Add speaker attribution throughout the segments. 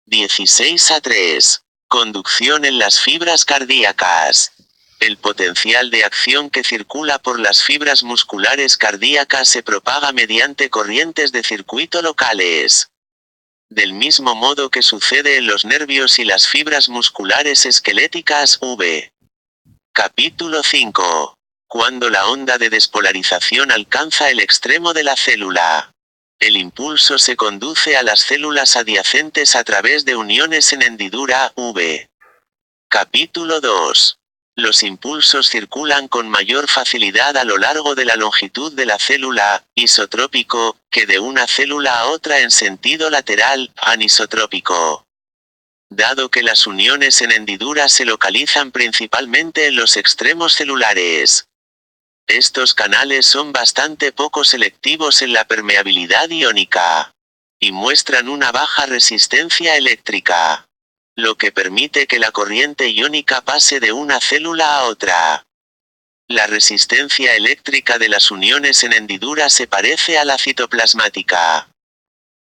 Speaker 1: 16:3. Conducción en las fibras cardíacas. El potencial de acción que circula por las fibras musculares cardíacas se propaga mediante corrientes de circuito locales. Del mismo modo que sucede en los nervios y las fibras musculares esqueléticas, v. Capítulo 5. Cuando la onda de despolarización alcanza el extremo de la célula. El impulso se conduce a las células adyacentes a través de uniones en hendidura, v. Capítulo 2. Los impulsos circulan con mayor facilidad a lo largo de la longitud de la célula, isotrópico, que de una célula a otra en sentido lateral, anisotrópico. Dado que las uniones en hendidura se localizan principalmente en los extremos celulares. Estos canales son bastante poco selectivos en la permeabilidad iónica. Y muestran una baja resistencia eléctrica. Lo que permite que la corriente iónica pase de una célula a otra. La resistencia eléctrica de las uniones en hendidura se parece a la citoplasmática.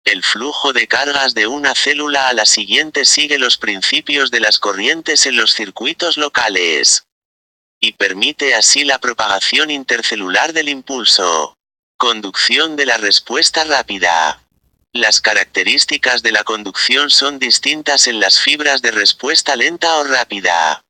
Speaker 1: El flujo de cargas de una célula a la siguiente sigue los principios de las corrientes en los circuitos locales. Y permite así la propagación intercelular del impulso. Conducción de la respuesta rápida. Las características de la conducción son distintas en las fibras de respuesta lenta o rápida.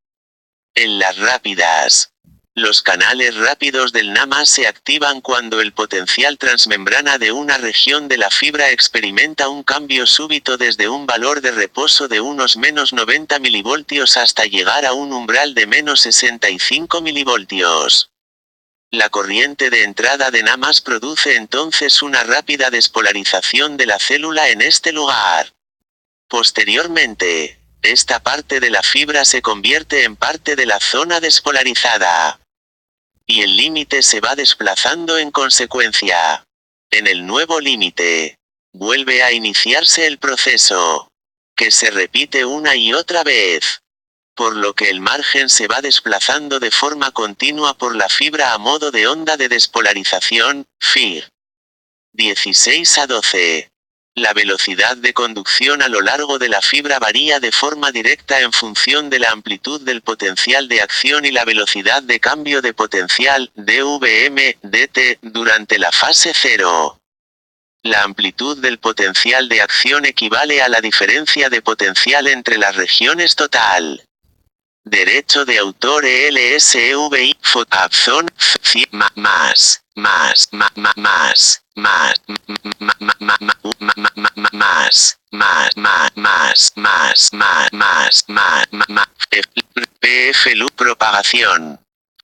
Speaker 1: En las rápidas, los canales rápidos del NAMAS se activan cuando el potencial transmembrana de una región de la fibra experimenta un cambio súbito desde un valor de reposo de unos menos 90 milivoltios hasta llegar a un umbral de menos 65 milivoltios. La corriente de entrada de NAMAS produce entonces una rápida despolarización de la célula en este lugar. Posteriormente, esta parte de la fibra se convierte en parte de la zona despolarizada. Y el límite se va desplazando en consecuencia. En el nuevo límite, vuelve a iniciarse el proceso, que se repite una y otra vez. Por lo que el margen se va desplazando de forma continua por la fibra a modo de onda de despolarización, Fig. 16:12. La velocidad de conducción a lo largo de la fibra varía de forma directa en función de la amplitud del potencial de acción y la velocidad de cambio de potencial, dVm, dt, durante la fase 0. La amplitud del potencial de acción equivale a la diferencia de potencial entre las regiones total. Derecho de autor ELSEVI, Abson, más, PFLU propagación.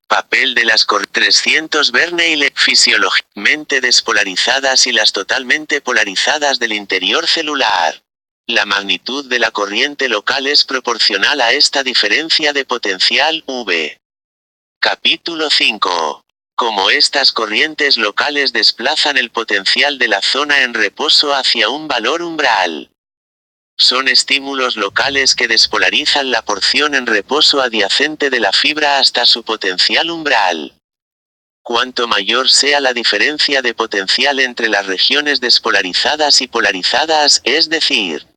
Speaker 1: Papel de las 300 Verney fisiológicamente despolarizadas y las totalmente polarizadas del interior celular. La magnitud de la corriente local es proporcional a esta diferencia de potencial, V. Capítulo 5. Como estas corrientes locales desplazan el potencial de la zona en reposo hacia un valor umbral. Son estímulos locales que despolarizan la porción en reposo adyacente de la fibra hasta su potencial umbral. Cuanto mayor sea la diferencia de potencial entre las regiones despolarizadas y polarizadas, es decir,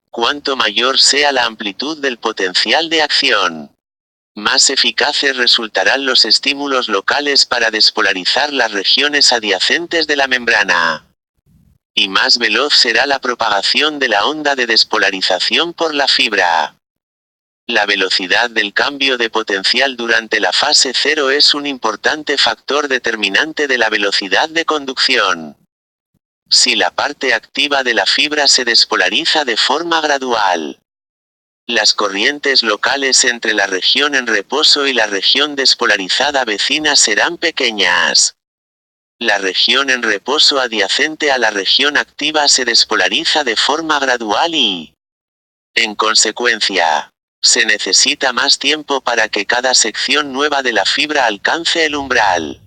Speaker 1: cuanto mayor sea la amplitud del potencial de acción, más eficaces resultarán los estímulos locales para despolarizar las regiones adyacentes de la membrana. Y más veloz será la propagación de la onda de despolarización por la fibra. La velocidad del cambio de potencial durante la fase 0 es un importante factor determinante de la velocidad de conducción. Si la parte activa de la fibra se despolariza de forma gradual, las corrientes locales entre la región en reposo y la región despolarizada vecina serán pequeñas. La región en reposo adyacente a la región activa se despolariza de forma gradual y, en consecuencia, se necesita más tiempo para que cada sección nueva de la fibra alcance el umbral.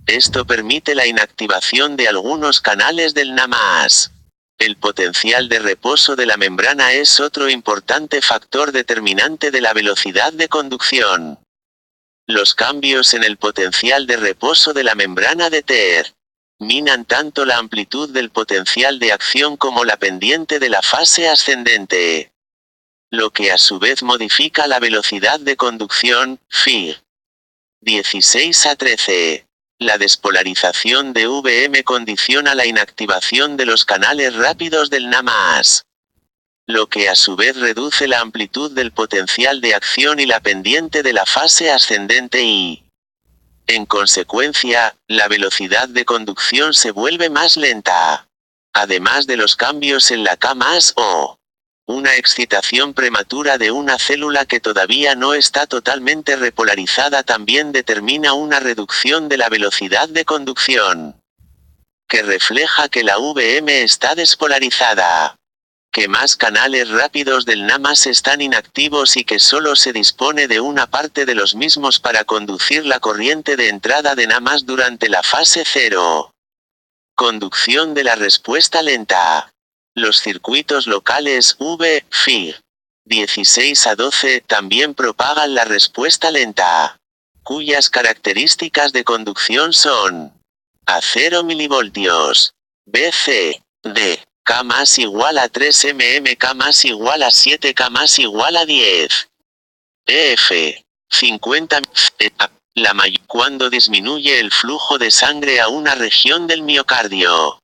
Speaker 1: Esto permite la inactivación de algunos canales del NAMAS. El potencial de reposo de la membrana es otro importante factor determinante de la velocidad de conducción. Los cambios en el potencial de reposo de la membrana de TER minan tanto la amplitud del potencial de acción como la pendiente de la fase ascendente, lo que a su vez modifica la velocidad de conducción, Fig. 16 a 13. La despolarización de Vm condiciona la inactivación de los canales rápidos del NAMAS, lo que a su vez reduce la amplitud del potencial de acción y la pendiente de la fase ascendente y, en consecuencia, la velocidad de conducción se vuelve más lenta. Además de los cambios en la KMAS o una excitación prematura de una célula que todavía no está totalmente repolarizada también determina una reducción de la velocidad de conducción, que refleja que la Vm está despolarizada, que más canales rápidos del NAMAS están inactivos y que solo se dispone de una parte de los mismos para conducir la corriente de entrada de NAMAS durante la fase 0. Conducción de la respuesta lenta. Los circuitos locales V, Fig. 16 a 12 también propagan la respuesta lenta, cuyas características de conducción son a 0 milivoltios, BC, D, K más igual a 3 mm, K más igual a 7, K más igual a 10. EF, 50 cuando disminuye el flujo de sangre a una región del miocardio,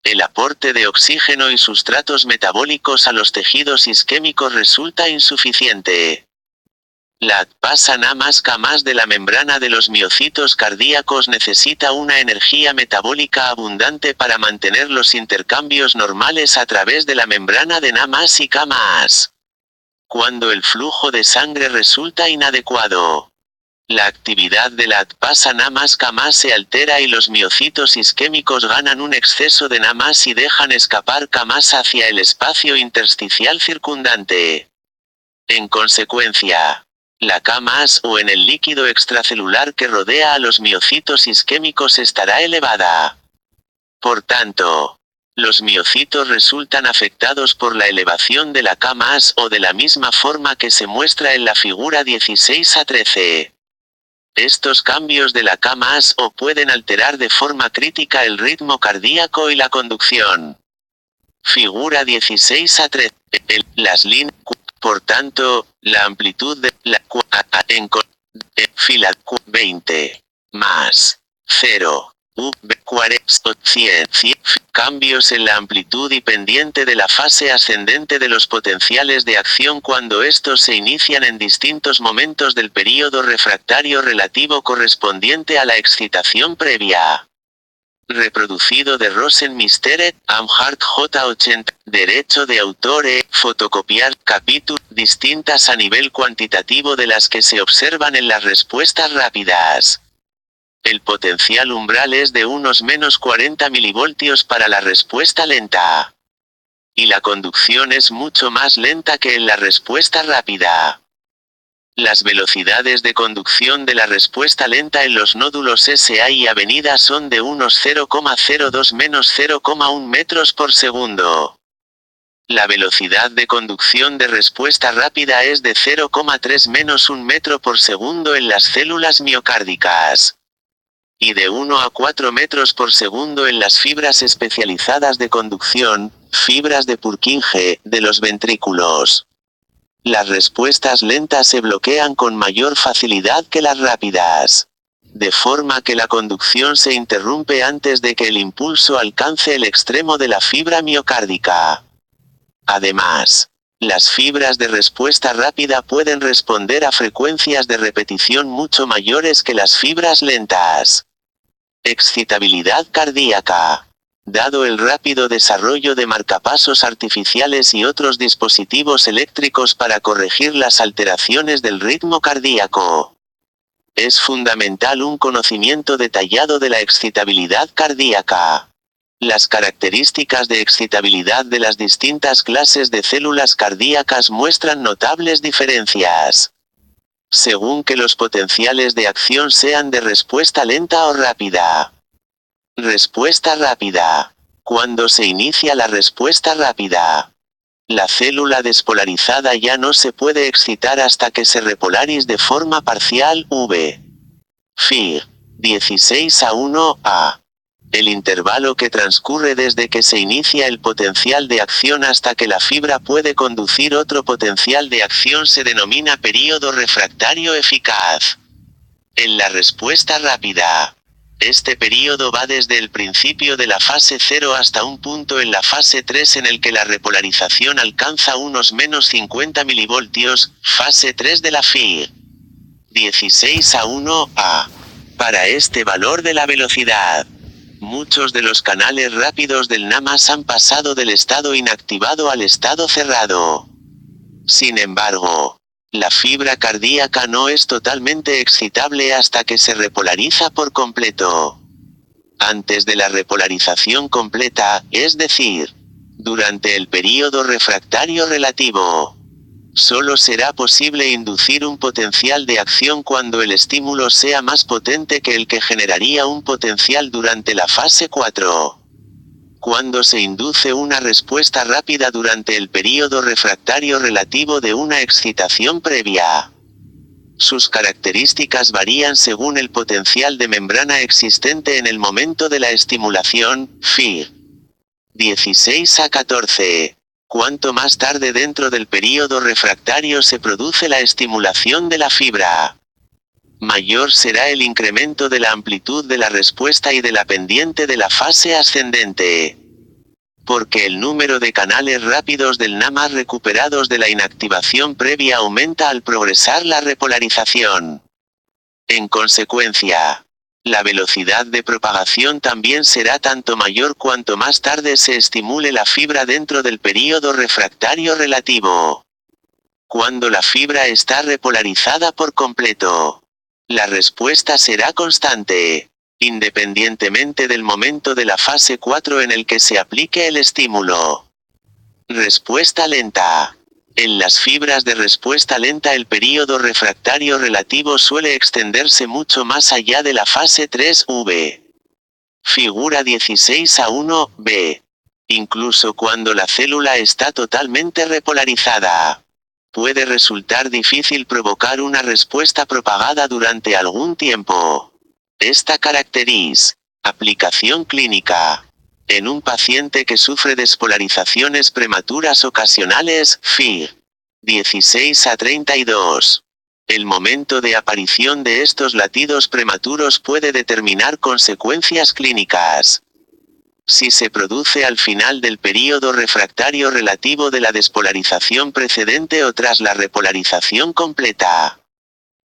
Speaker 1: el aporte de oxígeno y sustratos metabólicos a los tejidos isquémicos resulta insuficiente. La pasa NAMAS K más de la membrana de los miocitos cardíacos necesita una energía metabólica abundante para mantener los intercambios normales a través de la membrana de NAMAS y K más. Cuando el flujo de sangre resulta inadecuado, la actividad de la pasa NAMAS K más se altera y los miocitos isquémicos ganan un exceso de NAMAS y dejan escapar K más hacia el espacio intersticial circundante. En consecuencia, la K más o en el líquido extracelular que rodea a los miocitos isquémicos estará elevada. Por tanto, los miocitos resultan afectados por la elevación de la K más o de la misma forma que se muestra en la figura 16 a 13. Estos cambios de la K más o pueden alterar de forma crítica el ritmo cardíaco y la conducción. Figura 16 a 13. Las líneas. Por tanto, la amplitud de la fila 20 más 0 40 100 cambios en la amplitud y pendiente de la fase ascendente de los potenciales de acción cuando estos se inician en distintos momentos del período refractario relativo correspondiente a la excitación previa. Reproducido de Rosen Misteret, Amhart J80, derecho de autor fotocopiar, capítulo, distintas a nivel cuantitativo de las que se observan en las respuestas rápidas. El potencial umbral es de unos menos 40 milivoltios para la respuesta lenta. Y la conducción es mucho más lenta que en la respuesta rápida. Las velocidades de conducción de la respuesta lenta en los nódulos SA y avenida son de unos 0,02 menos 0,1 metros por segundo. La velocidad de conducción de respuesta rápida es de 0,3 menos 1 metro por segundo en las células miocárdicas. Y de 1 a 4 metros por segundo en las fibras especializadas de conducción, fibras de Purkinje, de los ventrículos. Las respuestas lentas se bloquean con mayor facilidad que las rápidas, de forma que la conducción se interrumpe antes de que el impulso alcance el extremo de la fibra miocárdica. Además, las fibras de respuesta rápida pueden responder a frecuencias de repetición mucho mayores que las fibras lentas. Excitabilidad cardíaca. Dado el rápido desarrollo de marcapasos artificiales y otros dispositivos eléctricos para corregir las alteraciones del ritmo cardíaco, es fundamental un conocimiento detallado de la excitabilidad cardíaca. Las características de excitabilidad de las distintas clases de células cardíacas muestran notables diferencias, según que los potenciales de acción sean de respuesta lenta o rápida. Respuesta rápida. Cuando se inicia la respuesta rápida, la célula despolarizada ya no se puede excitar hasta que se repolarice de forma parcial, V. Fig. 16 a 1 a. El intervalo que transcurre desde que se inicia el potencial de acción hasta que la fibra puede conducir otro potencial de acción se denomina período refractario eficaz. En la respuesta rápida, este período va desde el principio de la fase 0 hasta un punto en la fase 3 en el que la repolarización alcanza unos menos 50 milivoltios, fase 3 de la FI. 16:1 Para este valor de la velocidad, muchos de los canales rápidos del NAMAS han pasado del estado inactivado al estado cerrado. Sin embargo, la fibra cardíaca no es totalmente excitable hasta que se repolariza por completo. Antes de la repolarización completa, es decir, durante el período refractario relativo, solo será posible inducir un potencial de acción cuando el estímulo sea más potente que el que generaría un potencial durante la fase 4. Cuando se induce una respuesta rápida durante el período refractario relativo de una excitación previa. Sus características varían según el potencial de membrana existente en el momento de la estimulación, Fig. 16-14. Cuanto más tarde dentro del período refractario se produce la estimulación de la fibra, mayor será el incremento de la amplitud de la respuesta y de la pendiente de la fase ascendente. Porque el número de canales rápidos del NAMAS recuperados de la inactivación previa aumenta al progresar la repolarización. En consecuencia, la velocidad de propagación también será tanto mayor cuanto más tarde se estimule la fibra dentro del período refractario relativo. Cuando la fibra está repolarizada por completo, la respuesta será constante, independientemente del momento de la fase 4 en el que se aplique el estímulo. Respuesta lenta. En las fibras de respuesta lenta el período refractario relativo suele extenderse mucho más allá de la fase 3V. Figura 16:1b. Incluso cuando la célula está totalmente repolarizada, puede resultar difícil provocar una respuesta propagada durante algún tiempo. Esta caracteriza aplicación clínica. En un paciente que sufre despolarizaciones prematuras ocasionales, Fig. 16-32. El momento de aparición de estos latidos prematuros puede determinar consecuencias clínicas. Si se produce al final del período refractario relativo de la despolarización precedente o tras la repolarización completa,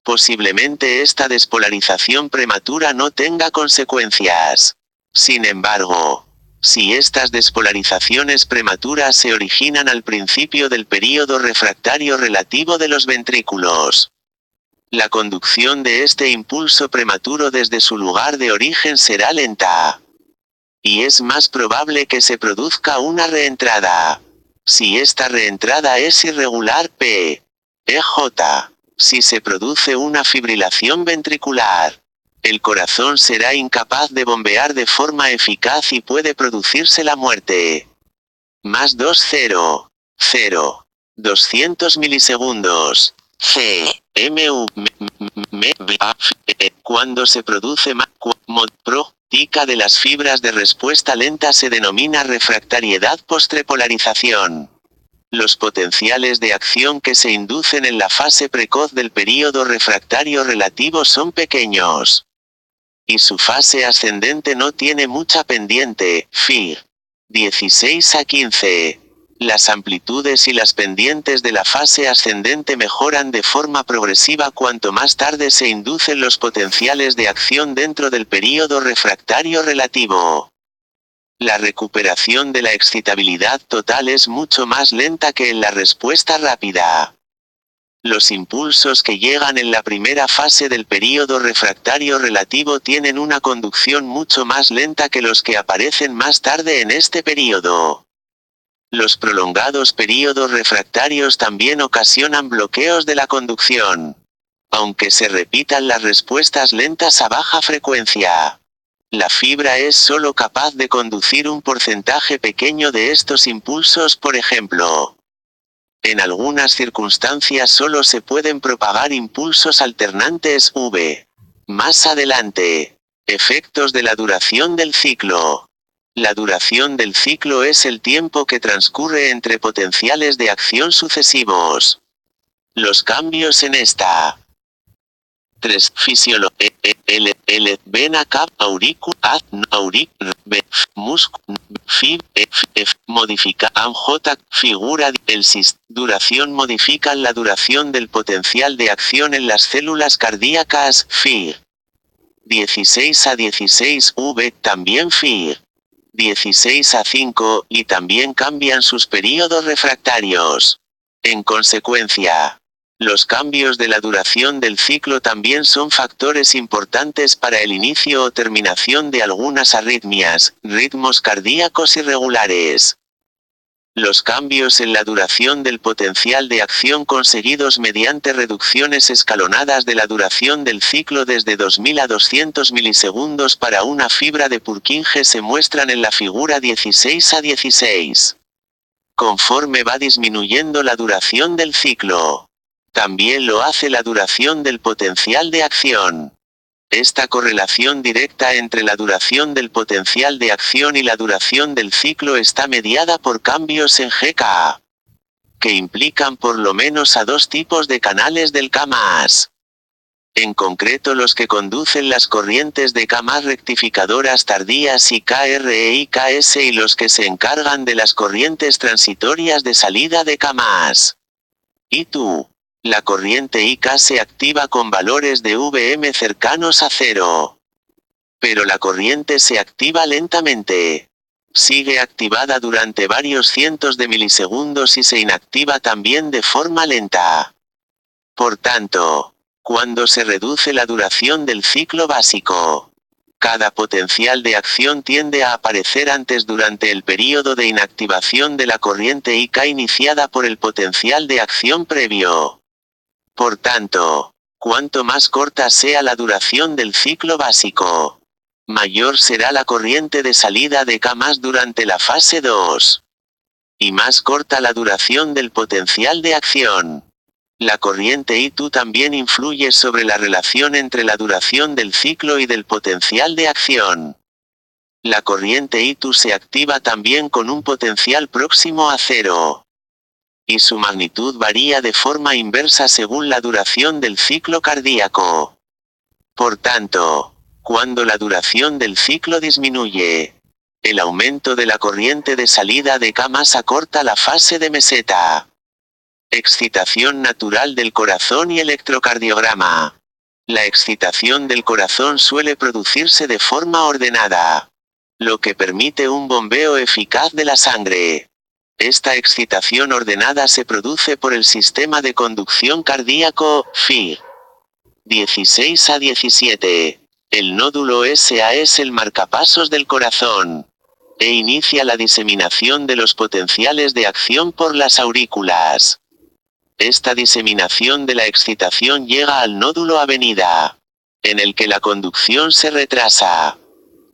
Speaker 1: posiblemente esta despolarización prematura no tenga consecuencias. Sin embargo, si estas despolarizaciones prematuras se originan al principio del período refractario relativo de los ventrículos, la conducción de este impulso prematuro desde su lugar de origen será lenta. Y es más probable que se produzca una reentrada. Si esta reentrada es irregular, P.E.J. Si se produce una fibrilación ventricular, el corazón será incapaz de bombear de forma eficaz y puede producirse la muerte. Más 200 milisegundos. Cuando se produce tica de las fibras de respuesta lenta se denomina refractariedad postrepolarización. Los potenciales de acción que se inducen en la fase precoz del período refractario relativo son pequeños. Y su fase ascendente no tiene mucha pendiente, Fig. 16-15. Las amplitudes y las pendientes de la fase ascendente mejoran de forma progresiva cuanto más tarde se inducen los potenciales de acción dentro del período refractario relativo. La recuperación de la excitabilidad total es mucho más lenta que en la respuesta rápida. Los impulsos que llegan en la primera fase del período refractario relativo tienen una conducción mucho más lenta que los que aparecen más tarde en este período. Los prolongados períodos refractarios también ocasionan bloqueos de la conducción, aunque se repitan las respuestas lentas a baja frecuencia. La fibra es solo capaz de conducir un porcentaje pequeño de estos impulsos, por ejemplo. En algunas circunstancias solo se pueden propagar impulsos alternantes V. Más adelante, Efectos de la duración del ciclo. La duración del ciclo es el tiempo que transcurre entre potenciales de acción sucesivos. Los cambios en esta 3. Vena cap auricu ad auric musc fib modifica j figura duración modifican la duración del potencial de acción en las células cardíacas Fig 16 a 16 V también Fig 16 a 5 y también cambian sus períodos refractarios. En consecuencia, los cambios de la duración del ciclo también son factores importantes para el inicio o terminación de algunas arritmias, ritmos cardíacos irregulares. Los cambios en la duración del potencial de acción conseguidos mediante reducciones escalonadas de la duración del ciclo desde 2000 a 200 milisegundos para una fibra de Purkinje se muestran en la figura 16 a 16. Conforme va disminuyendo la duración del ciclo, también lo hace la duración del potencial de acción. Esta correlación directa entre la duración del potencial de acción y la duración del ciclo está mediada por cambios en GK, que implican por lo menos a dos tipos de canales del K+. En concreto los que conducen las corrientes de K+ rectificadoras tardías y KRE y KS y los que se encargan de las corrientes transitorias de salida de K+. Y tú. La corriente IK se activa con valores de Vm cercanos a 0. Pero la corriente se activa lentamente. Sigue activada durante varios cientos de milisegundos y se inactiva también de forma lenta. Por tanto, cuando se reduce la duración del ciclo básico, cada potencial de acción tiende a aparecer antes durante el período de inactivación de la corriente IK iniciada por el potencial de acción previo. Por tanto, cuanto más corta sea la duración del ciclo básico, mayor será la corriente de salida de K+ durante la fase 2. Y más corta la duración del potencial de acción. La corriente I2 también influye sobre la relación entre la duración del ciclo y del potencial de acción. La corriente I2 se activa también con un potencial próximo a 0. Y su magnitud varía de forma inversa según la duración del ciclo cardíaco. Por tanto, cuando la duración del ciclo disminuye, el aumento de la corriente de salida de K+ acorta la fase de meseta. Excitación natural del corazón y electrocardiograma. La excitación del corazón suele producirse de forma ordenada, lo que permite un bombeo eficaz de la sangre. Esta excitación ordenada se produce por el sistema de conducción cardíaco, Fig. 16 a 17. El nódulo SA es el marcapasos del corazón. E inicia la diseminación de los potenciales de acción por las aurículas. Esta diseminación de la excitación llega al nódulo avenida, en el que la conducción se retrasa.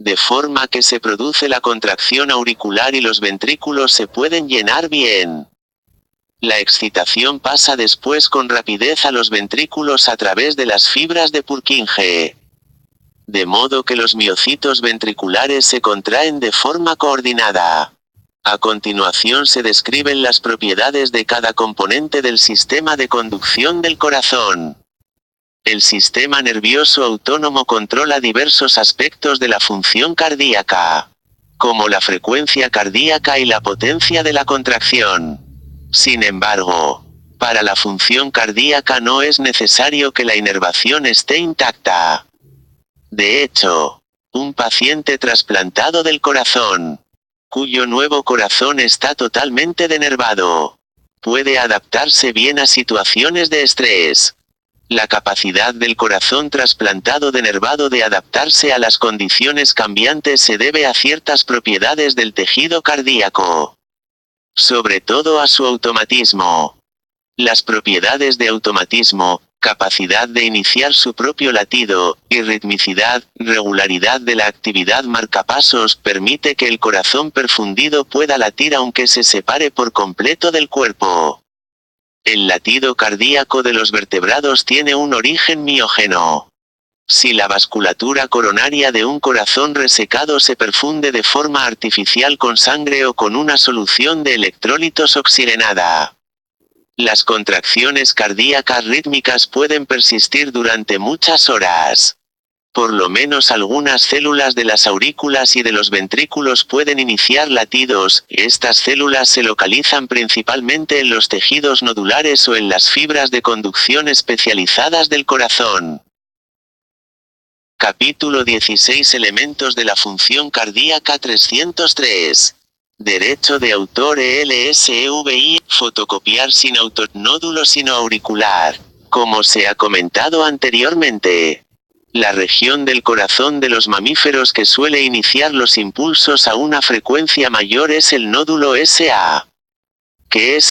Speaker 1: De forma que se produce la contracción auricular y los ventrículos se pueden llenar bien. La excitación pasa después con rapidez a los ventrículos a través de las fibras de Purkinje. De modo que los miocitos ventriculares se contraen de forma coordinada. A continuación se describen las propiedades de cada componente del sistema de conducción del corazón. El sistema nervioso autónomo controla diversos aspectos de la función cardíaca, como la frecuencia cardíaca y la potencia de la contracción. Sin embargo, para la función cardíaca no es necesario que la inervación esté intacta. De hecho, un paciente trasplantado del corazón, cuyo nuevo corazón está totalmente denervado, puede adaptarse bien a situaciones de estrés. La capacidad del corazón trasplantado denervado de adaptarse a las condiciones cambiantes se debe a ciertas propiedades del tejido cardíaco. Sobre todo a su automatismo. Las propiedades de automatismo, capacidad de iniciar su propio latido, y ritmicidad, regularidad de la actividad marcapasos permite que el corazón perfundido pueda latir aunque se separe por completo del cuerpo. El latido cardíaco de los vertebrados tiene un origen miógeno. Si la vasculatura coronaria de un corazón resecado se perfunde de forma artificial con sangre o con una solución de electrolitos oxigenada. Las contracciones cardíacas rítmicas pueden persistir durante muchas horas. Por lo menos algunas células de las aurículas y de los ventrículos pueden iniciar latidos. Estas células se localizan principalmente en los tejidos nodulares o en las fibras de conducción especializadas del corazón. Capítulo 16 Elementos de la función cardíaca 303. Derecho de autor ELSEVI, fotocopiar sin autor, nódulo sinoauricular. Como se ha comentado anteriormente, la región del corazón de los mamíferos que suele iniciar los impulsos a una frecuencia mayor es el nódulo SA, que es